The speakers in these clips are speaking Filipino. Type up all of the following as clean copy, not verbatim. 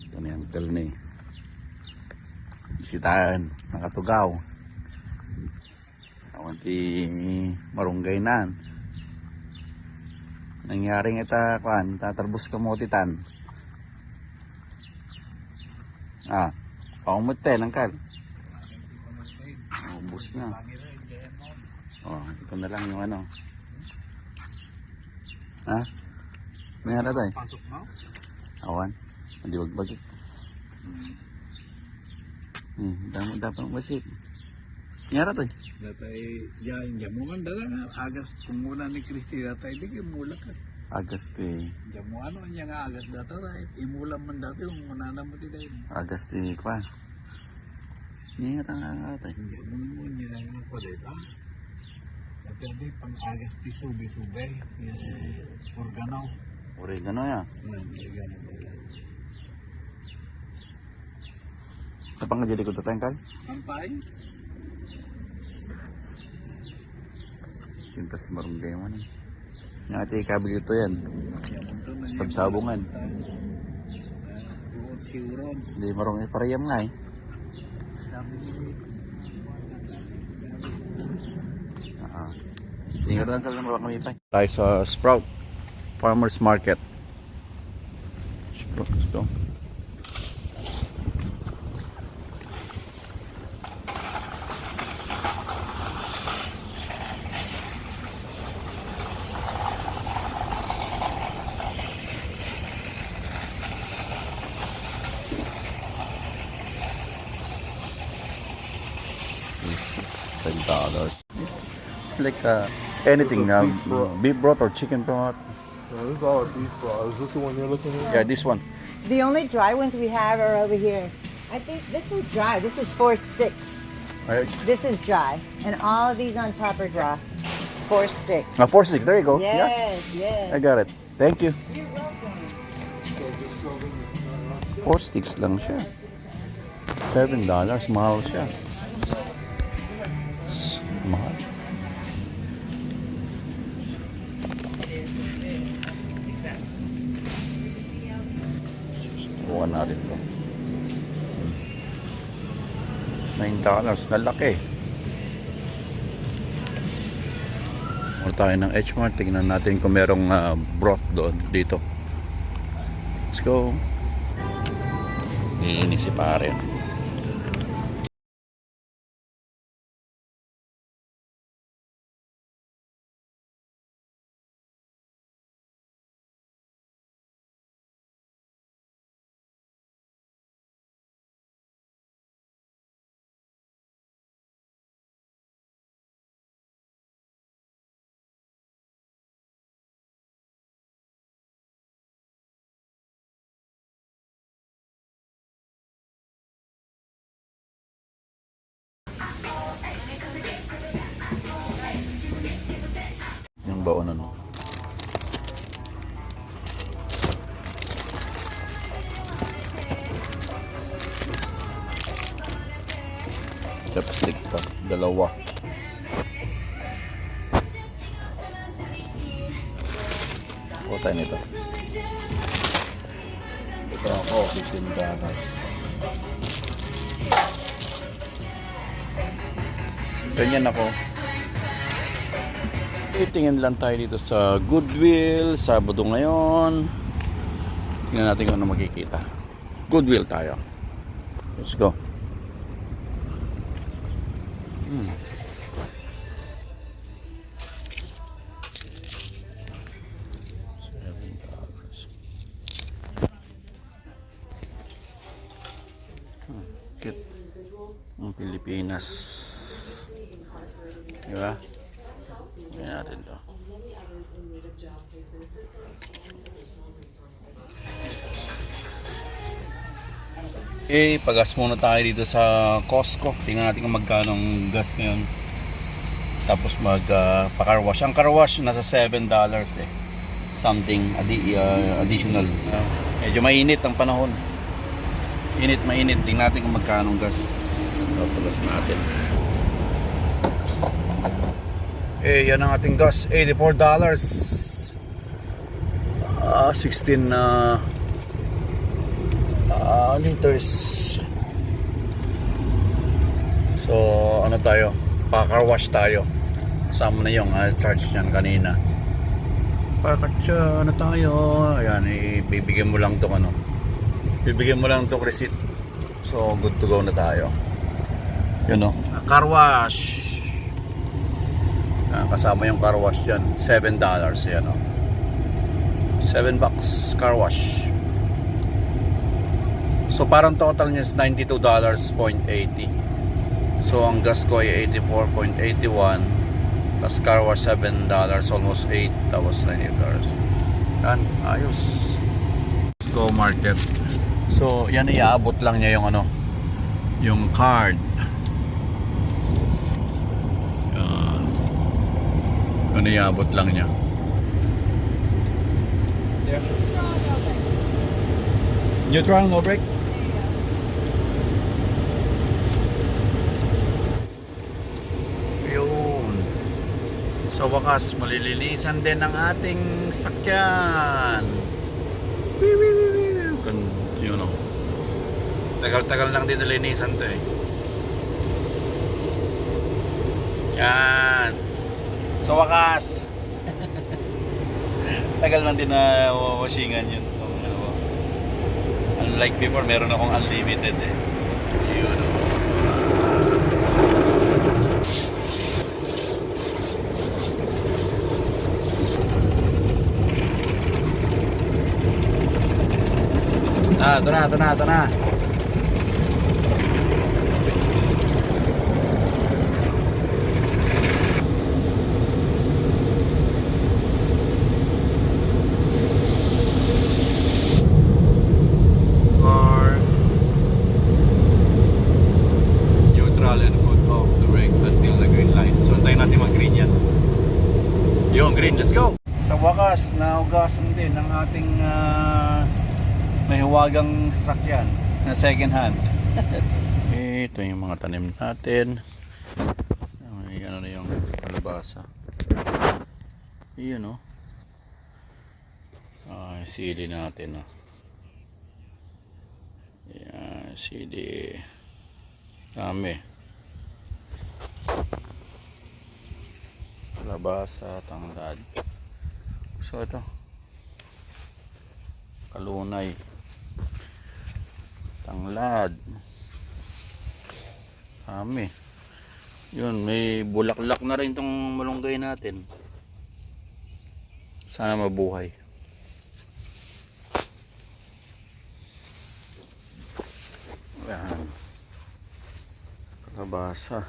Ito na yung hotel ni Bisitaan, nakatugaw. Awan ti marunggay na. Nangyaring ita kuan, tatarbos kamotitan. Paumute lang kal. Ubus na. Ito na lang yung ano. Mayroon tayo. Pasok mo? Awan. Hindi wagbagit. Dapat masip. Mayroon tayo. Datay, jamuan dala nga. Agas, kung muna ni Kristi datay, di kayo mula ka. Agasti. Jamuan o niya nga agas datay. Imulan man dati, kung mananam mo tida yun. Agasti kwa. Ingat ang tayo. Jamuan mo niya nga pa dito. Tapi pang agas ti sube-sube. Organaw. Oregano ya. Oregano. Apa nga jadi ko tatengkal? Sampay? Pintas marunggay mo na. Yung ati ikabil ito yan. Sabsabungan. Hindi marunggay pareham nga eh. Tingnan lang talaga mga kami pa. Tayo sa Sprout Farmers Market. Let's go. $10. Like anything, beef broth or chicken broth. No, this is all beef broth. Is this the one you're looking at? Yeah, this one. The only dry ones we have are over here. I think this is dry. This is 4 sticks. Right. This is dry. And all of these on top are dry. 4 sticks. 4 sticks. There you go. Yes, Yeah, I yes. got it. Thank you. You're welcome. 4 sticks lang siya. $7. Mahal siya. Mahal. Subukan natin ito. $9. Lalaki. Muna tayo ng H-Mart. Tingnan natin kung merong broth doon dito. Let's go. Iinis si pare. Yung baon ano. Chopstick pa, dalawa. O tayo nito. Ito ako, $15. Ganyan ako. Tingin lang tayo dito sa Goodwill. Sabado ngayon. Tingnan natin kung ano makikita. Goodwill tayo. Let's go. Cute. Ang Pilipinas. Diba? Tingnan natin to. Okay, pagas muna tayo dito sa Costco. Tingnan natin kung magkano ang gas ngayon. Tapos pa-car wash. Ang car wash nasa $7 eh. Something additional. Medyo mainit ang panahon. Mainit. Tingnan natin kung magkano ang gas. Pagas natin. Eh, yan ang ating gas. $84. 16 liters. So, ano tayo? Pa-car wash tayo. Kasama na yung charge niyan kanina. Ano tayo? Ayan, bibigyan mo lang tong ano. Bibigyan mo lang tong receipt. So, good to go na tayo. Yun o. Car wash. Ayan, kasama yung car wash dyan. $7. Ayan o. $7 car wash. So, parang total niya is $92.80. So, ang gas ko ay 84.81. Plus car wash $7, almost 8. Tapos $90. Yan, ayos. Let's go market. So, yan iaabot lang niya yung ano, yung card. Yan. Yan iaabot lang niya. Neutral, no brake? Yun. Sa wakas, malilinisan din ang ating sakyan. Yun o. Tagal-tagal lang din nalinisan to eh. Yan. Sa wakas. Tagal lang din na washingan yun. Unlike before, meron akong unlimited eh. Yun o. Ito na. Neutral and put off the brake until the green light. So, antayin natin mag-green yan. Yung green, let's go! Sa wakas, naugasan din ang ating mahiwagang sasakyan na second hand. Ito yung mga tanim natin. May ano na yung kalabasa. Iyon o. Sili natin o. Yan, sili. Dami. Kalabasa, tanglad. So ito. Kalunay. Tanglad. Dami. Yun, may bulaklak na rin tong malunggay natin. Sana mabuhay. Ayan. Kalabasa.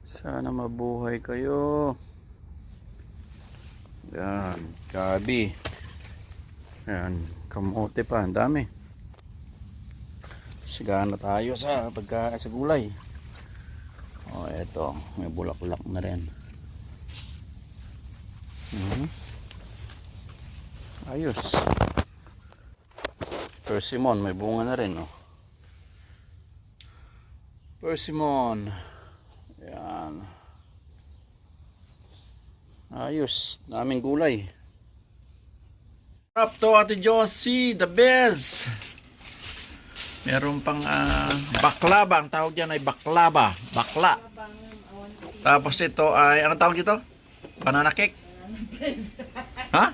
Sana mabuhay kayo. Yan, gabi. Yan, kamote pa, ang dami. Sigana tayo sa sa gulay. Eto, may bulaklak na rin. Ayos. Persimmon, may bunga na rin, oh. Persimmon. Yan. Ayos, daming gulay. Up to Ate Josie, the best. Meron pang baklava, ang tawag diyan ay baklava, bakla. Tapos ito ay anong tawag dito? Banana cake? Ha?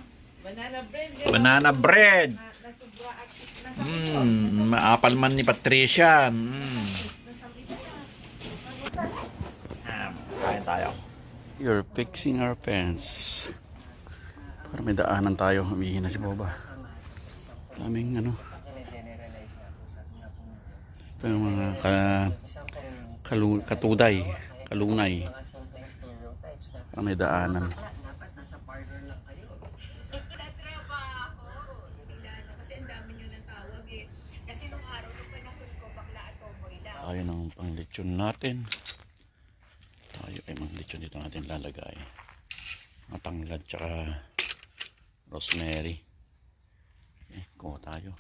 Banana bread. Banana bread. Maapal man ni Patricia. Kain tayo. You're fixing our fence. Para may daanan tayo. Humihin na si Boba. Daming ano. Ito yung mga katuday. Kalunay. Para may daanan. Tayo ng panglitsyon natin. Tayo ay manglitsyon dito natin lalagay. Matanglad tsaka rosemary. Okay, kuha tayo.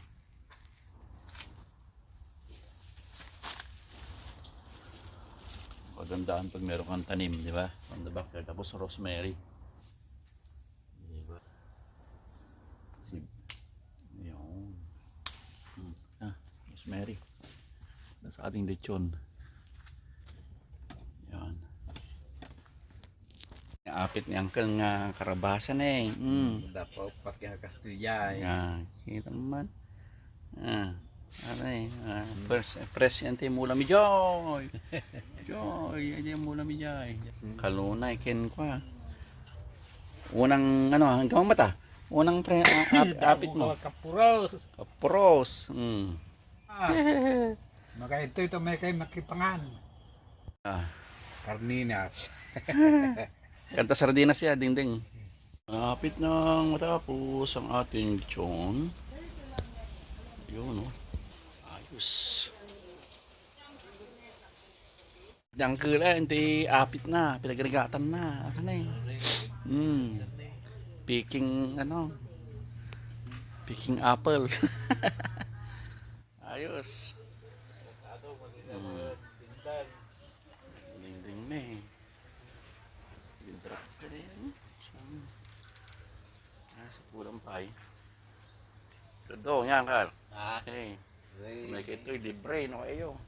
Pagandaan pag meron kang tanim, di ba? On the back there. Tapos rosemary. Diba? Kasi sa ating lechon. Yan. Apit ni Uncle nga karabasan eh. Dapat pakai Castilla. Yan. Kita mo man. Ano eh. Fresh yan tayo mula mi Joy. Joy. Yan mula mi Joy. Kalunay. Ken ko unang ano. Hanggang mata. Unang apit mo. Kapuros. Kapuros. Maka ito may kayo makipangan. Carninas. Kanta sardinas siya, ding-ding. Malapit nang matapos ang ating lechon. Yun, oh. Ayos. Yang kula, hindi apit na. Pinagarigatan na. Asa na eh. Picking, picking apple. Ayos. Ding-ding na eh. Drop ka rin. Sa pulang pay. Todo, yan, Carl. Okay. May ito'y libre, no kayo.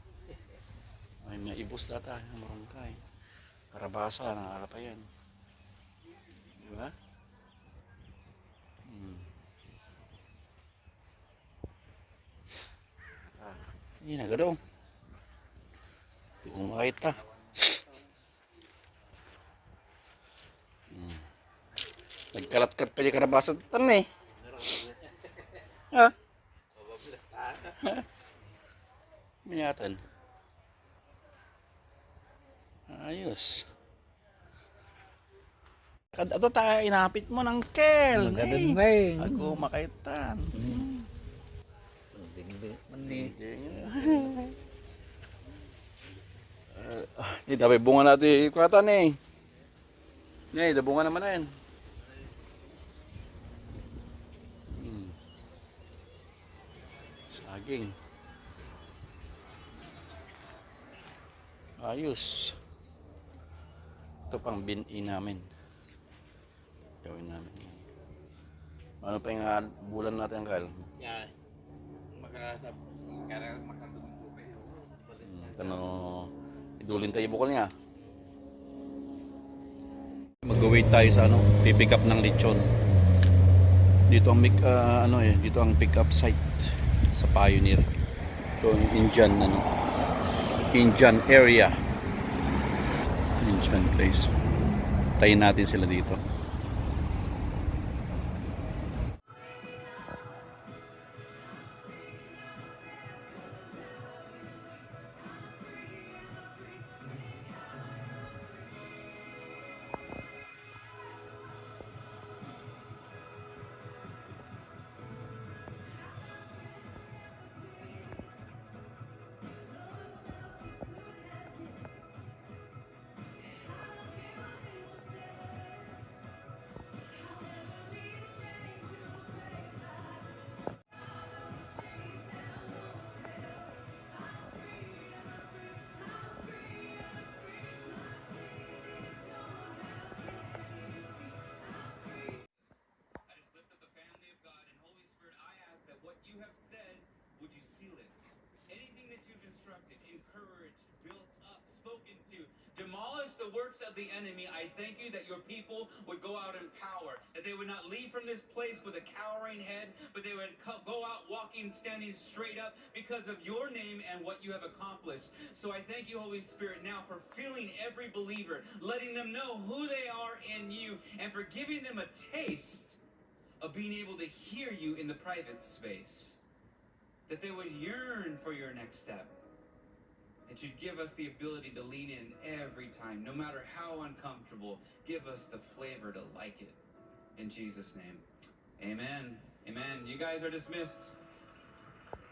Ay, may ibus data, marungkay. Karabasa, nakala pa yan. Diba? Yun, nagadong. Hindi ko makita. Nagkalat-kat pa yung karabasa tan eh. Ha? Minatan. Ayos. Ato tayo inapit mo ng kel. Magaling ba eh. Ako makaitan. Hindi dapat bunga natin ikuatan eh. Hindi, dabunga naman na yan. Saging. Ayos. Ito pang bin-in namin. Gawin namin. Ano pa yung bulan natin, Kyle? Yan. Makatulong po kayo. Idulin tayo bukol niya. Mag-wait tayo sa pipick up ng lechon. Dito ang dito ang pick up site sa Pioneer. Ito ang Indian area. Indian place. Tayin natin sila dito. Demolish the works of the enemy. I thank you that your people would go out in power, that they would not leave from this place with a cowering head, but they would go out walking, standing straight up because of your name and what you have accomplished. So I thank you, Holy Spirit, now for filling every believer, letting them know who they are in you, and for giving them a taste of being able to hear you in the private space, that they would yearn for your next step. And you'd give us the ability to lean in every time, no matter how uncomfortable. Give us the flavor to like it. In Jesus' name, amen. Amen. You guys are dismissed.